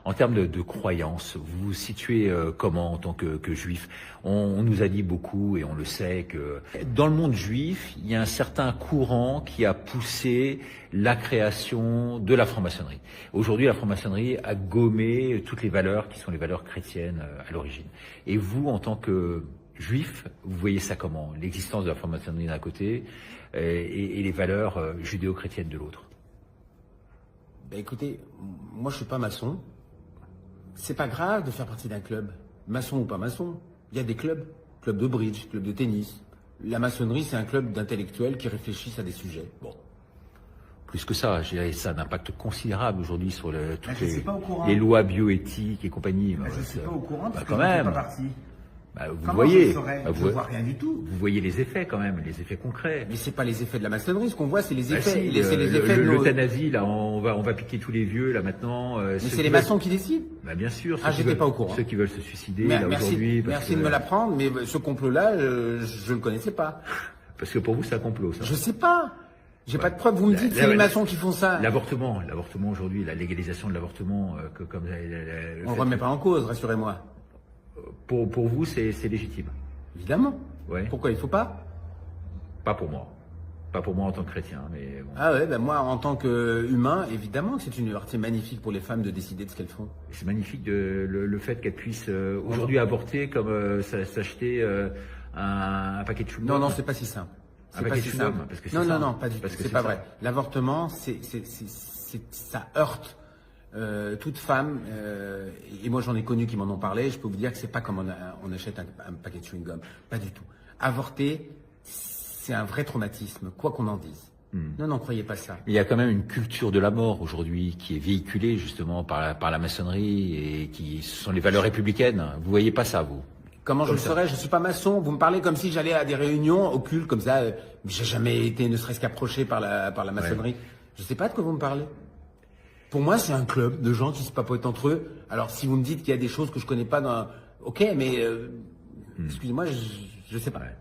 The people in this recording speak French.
En termes de croyances, vous vous situez comment en tant que juif? On nous a dit beaucoup, et on le sait, que dans le monde juif, il y a un certain courant qui a poussé la création de la franc-maçonnerie. Aujourd'hui, la franc-maçonnerie a gommé toutes les valeurs qui sont les valeurs chrétiennes à l'origine. Et vous, en tant que juif, vous voyez ça comment? L'existence de la franc-maçonnerie d'un côté et les valeurs judéo-chrétiennes de l'autre. Ben écoutez, moi je suis pas maçon. C'est pas grave de faire partie d'un club. Maçon ou pas maçon. Il y a des clubs. Club de bridge, club de tennis. La maçonnerie, c'est un club d'intellectuels qui réfléchissent à des sujets. Bon. Plus que ça, je dirais, ça a un impact considérable aujourd'hui sur toutes Ben, les lois bioéthiques et compagnie. Ben, je ne suis pas au courant parce que quand je ne fais même. pas partie. Vous Comment voyez, je saurais? Je vois rien du tout. Vous voyez les effets quand même, les effets concrets. Mais c'est pas les effets de la maçonnerie, ce qu'on voit, c'est les Bah effets. si, C'est les effets de nos... l'euthanasie, là, on va piquer tous les vieux, là, maintenant. Mais c'est les maçons qui décident. Bah, bien sûr. Ah, j'étais pas au courant. Ceux qui veulent se suicider, Mais là, merci, aujourd'hui. merci de me l'apprendre, mais ce complot-là, je le connaissais pas. Parce que pour vous, c'est un complot, ça. Je sais pas. J'ai pas de preuves. Vous me dites, c'est les maçons qui font ça. L'avortement aujourd'hui, la légalisation de l'avortement, On remet pas en cause, rassurez-moi. Pour vous, c'est légitime. Évidemment. Ouais. Pourquoi il faut pas? Pas pour moi. Pas pour moi en tant que chrétien, mais bon. Ah ouais, ben moi, en tant qu'humain, évidemment que c'est une liberté magnifique pour les femmes de décider de ce qu'elles font. C'est magnifique le fait qu'elles puissent aujourd'hui avorter comme s'acheter un paquet de chewing-gum. Non, c'est pas si simple. C'est pas si simple. Parce que non, pas du tout. C'est pas vrai. L'avortement, ça heurte toute femme. Et moi, j'en ai connu qui m'en ont parlé. Je peux vous dire que c'est pas comme on achète un paquet de chewing-gum. Pas du tout. Avorter, c'est un vrai traumatisme, quoi qu'on en dise. Non, croyez pas ça. Il y a quand même une culture de la mort aujourd'hui qui est véhiculée justement par la maçonnerie et ce sont les valeurs républicaines. Vous voyez pas ça, vous? Comment je le saurais? Je suis pas maçon. Vous me parlez comme si j'allais à des réunions occultes comme ça. J'ai jamais été ne serait-ce qu'approché par la maçonnerie. Ouais. Je sais pas de quoi vous me parlez. Pour moi, c'est un club de gens qui se papotent entre eux. Alors, si vous me dites qu'il y a des choses que je connais pas ok, mais excusez-moi, je sais pas. Ouais.